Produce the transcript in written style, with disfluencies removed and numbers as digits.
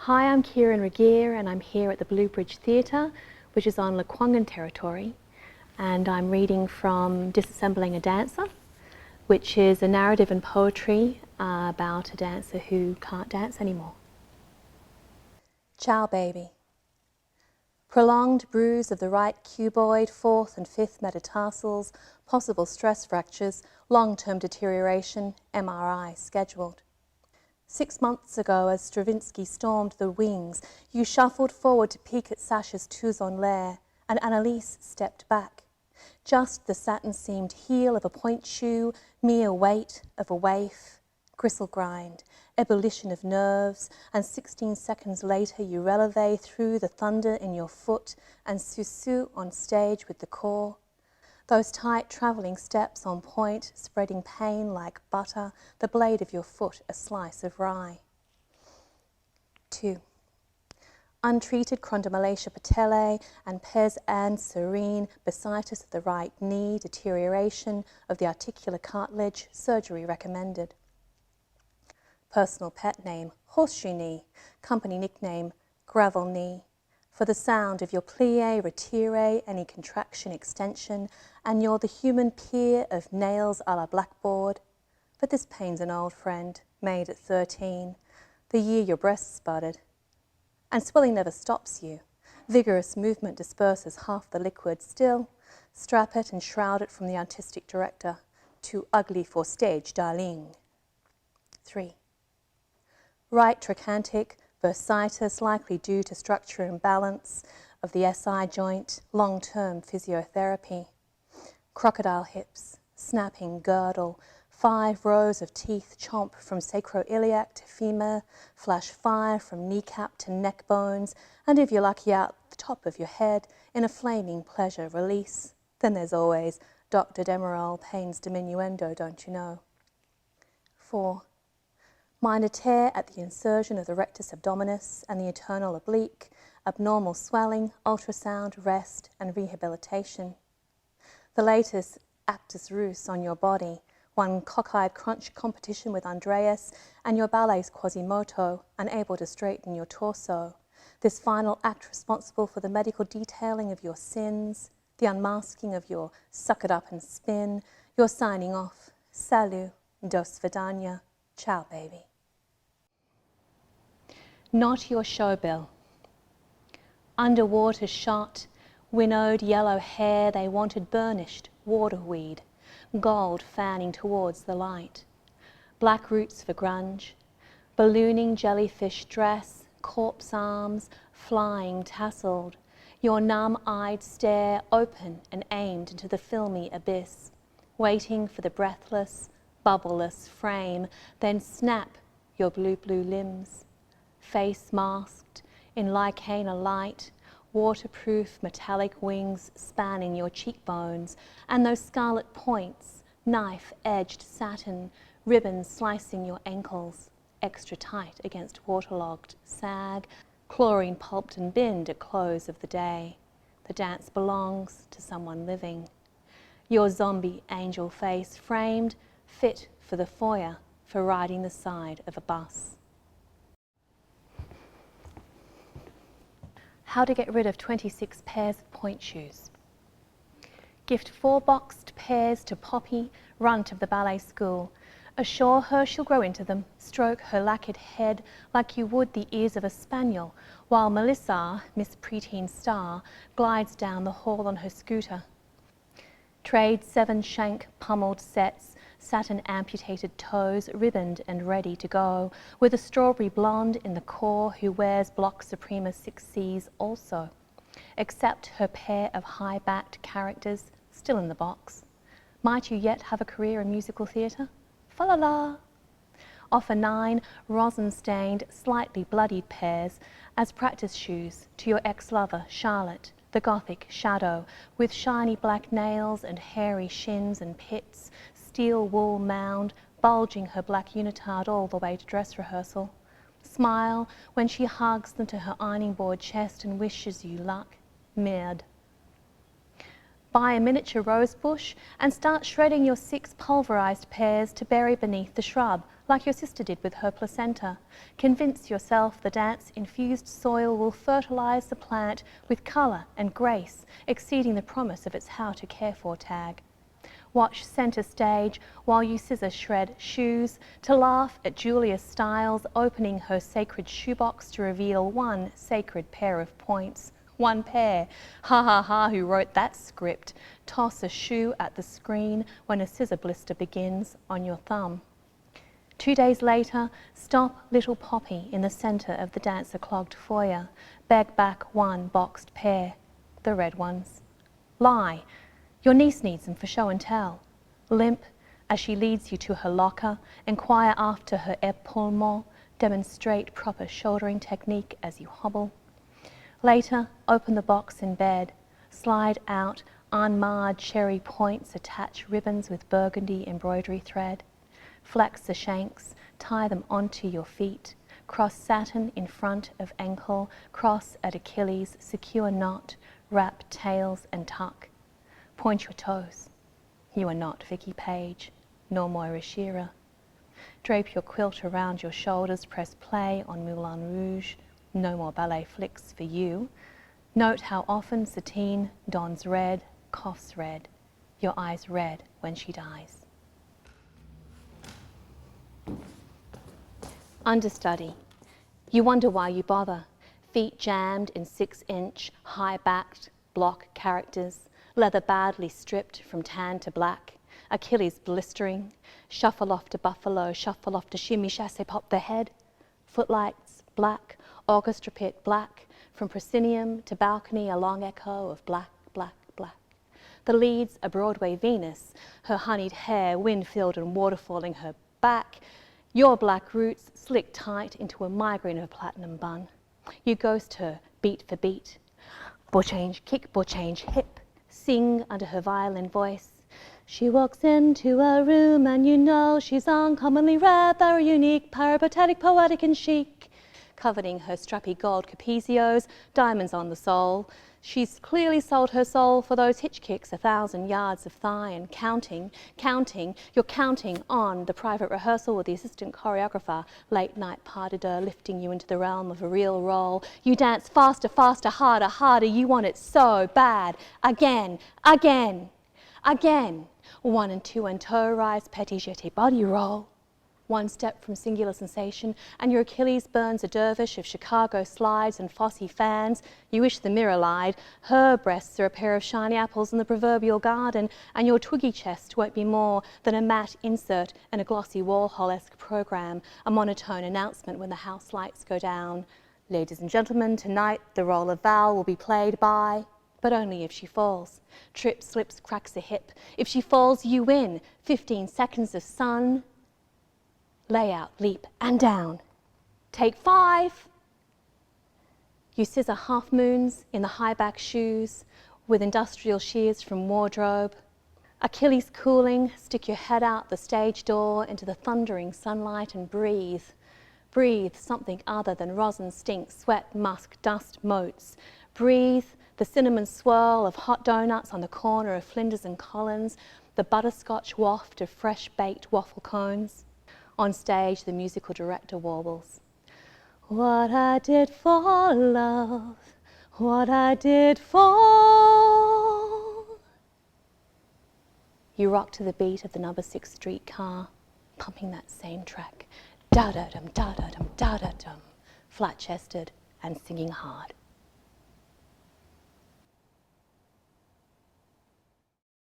Hi, I'm Kyeren Regehr and I'm here at the Blue Bridge Theatre, which is on ʷəŋən territory, and I'm reading from Disassembling A Dancer, which is a narrative and poetry about a dancer who can't dance anymore. Ciao, baby. Prolonged bruise of the right cuboid, fourth and fifth metatarsals, possible stress fractures, long-term deterioration, MRI scheduled. 6 months ago, as Stravinsky stormed the wings, you shuffled forward to peek at Sasha's Touzon lair, and Annalise stepped back. Just the satin-seamed heel of a point shoe, mere weight of a waif, gristle grind, ebullition of nerves, and 16 seconds later you releve through the thunder in your foot and susu on stage with the core. Those tight travelling steps on point, spreading pain like butter, the blade of your foot a slice of rye. 2. Untreated chondromalacia patellae and pes and serene, bursitis of the right knee, deterioration of the articular cartilage, surgery recommended. Personal pet name, horseshoe knee, company nickname, gravel knee. For the sound of your plie, retire, any contraction, extension, and you're the human peer of nails a la blackboard. But this pain's an old friend, made at 13, the year your breasts budded. And swelling never stops you. Vigorous movement disperses half the liquid. Still, strap it and shroud it from the artistic director. Too ugly for stage, darling. 3. Right trochanteric, bursitis, likely due to structure imbalance of the SI joint, long-term physiotherapy. Crocodile hips, snapping girdle, 5 rows of teeth chomp from sacroiliac to femur, flash fire from kneecap to neck bones, and if you're lucky out the top of your head in a flaming pleasure release. Then there's always Dr. Demerol, pain's diminuendo, don't you know. 4. Minor tear at the insertion of the rectus abdominis and the internal oblique, abnormal swelling, ultrasound, rest, and rehabilitation. The latest actus rus on your body, one cockeyed crunch competition with Andreas, and your ballet's Quasimodo, unable to straighten your torso. This final act responsible for the medical detailing of your sins, the unmasking of your suck it up and spin, your signing off. Salut, do svidaniya, ciao, baby. Not your show bill. Underwater shot, winnowed yellow hair they wanted burnished, waterweed, gold fanning towards the light. Black roots for grunge, ballooning jellyfish dress, corpse arms, flying tasseled, your numb-eyed stare open and aimed into the filmy abyss, waiting for the breathless, bubbleless frame, then snap your blue limbs. Face masked in licana light, waterproof metallic wings spanning your cheekbones, and those scarlet points, knife-edged satin, ribbons slicing your ankles, extra tight against waterlogged sag, chlorine pulped and binned at close of the day. The dance belongs to someone living. Your zombie angel face framed, fit for the foyer, for riding the side of a bus. How to get rid of 26 pairs of point shoes. Gift 4 boxed pairs to Poppy, runt of the ballet school. Assure her she'll grow into them. Stroke her lacquered head like you would the ears of a spaniel, while Melissa, Miss Preteen Star, glides down the hall on her scooter. Trade 7 shank pummeled sets, satin amputated toes, ribboned and ready to go, with a strawberry blonde in the core who wears Block Suprema 6Cs also, except her pair of high-backed characters still in the box. Might you yet have a career in musical theatre? Fa-la-la! Offer 9 rosin-stained, slightly bloodied pairs as practice shoes to your ex-lover, Charlotte, the Gothic shadow, with shiny black nails and hairy shins and pits, steel wool mound, bulging her black unitard all the way to dress rehearsal. Smile when she hugs them to her ironing board chest and wishes you luck. Merde. Buy a miniature rose bush and start shredding your 6 pulverized pairs to bury beneath the shrub, like your sister did with her placenta. Convince yourself the dance-infused soil will fertilise the plant with colour and grace, exceeding the promise of its how to care for tag. Watch centre stage while you scissor shred shoes, to laugh at Julia Stiles opening her sacred shoebox to reveal one sacred pair of points. One pair. Ha ha ha, who wrote that script? Toss a shoe at the screen when a scissor blister begins on your thumb. 2 days later, stop little Poppy in the centre of the dancer-clogged foyer. Beg back one boxed pair, the red ones. Lie. Your niece needs them for show and tell. Limp as she leads you to her locker, inquire after her épaulement, demonstrate proper shouldering technique as you hobble. Later, open the box in bed, slide out unmarred cherry points, attach ribbons with burgundy embroidery thread, flex the shanks, tie them onto your feet, cross satin in front of ankle, cross at Achilles, secure knot, wrap tails and tuck. Point your toes. You are not Vicky Page, nor Moira Shearer. Drape your quilt around your shoulders, press play on Moulin Rouge. No more ballet flicks for you. Note how often Satine dons red, coughs red, your eyes red when she dies. Understudy. You wonder why you bother. Feet jammed in 6-inch, high-backed block characters, leather badly stripped from tan to black, Achilles blistering, shuffle off to buffalo, shuffle off to shimmy, chasse pop the head, footlights black, orchestra pit black, from proscenium to balcony a long echo of black, black, black. The lead's a Broadway Venus, her honeyed hair wind-filled and waterfalling her back, your black roots slick tight into a migraine of a platinum bun. You ghost her beat for beat. Ball change, kick, ball change, hip, sing under her violin voice. She walks into a room and you know she's uncommonly rare, very unique, peripatetic, poetic and chic. Coveting her strappy gold capezios, diamonds on the sole. She's clearly sold her soul for those hitch kicks, 1,000 yards of thigh and counting, you're counting on the private rehearsal with the assistant choreographer, late night pas de deux lifting you into the realm of a real role. You dance faster, faster, harder, harder, you want it so bad. Again, again, again. 1 and 2 and toe rise, petit jeté body roll. 1 step from singular sensation, and your Achilles burns a dervish of Chicago slides and Fosse fans. You wish the mirror lied. Her breasts are a pair of shiny apples in the proverbial garden, and your twiggy chest won't be more than a matte insert in a glossy Warhol-esque program, a monotone announcement when the house lights go down. Ladies and gentlemen, tonight the role of Val will be played by... but only if she falls. Trips, slips, cracks a hip. If she falls, you win. 15 seconds of sun... lay out, leap, and down. Take 5. You scissor half moons in the high back shoes with industrial shears from wardrobe. Achilles cooling, stick your head out the stage door into the thundering sunlight and breathe. Breathe something other than rosin, stink, sweat, musk, dust, motes. Breathe the cinnamon swirl of hot donuts on the corner of Flinders and Collins, the butterscotch waft of fresh baked waffle cones. On stage, the musical director warbles. What I did for love, what I did for... You rock to the beat of the number 6 streetcar, pumping that same track. Da-da-dum, da-da-dum, da-da-dum, flat-chested and singing hard.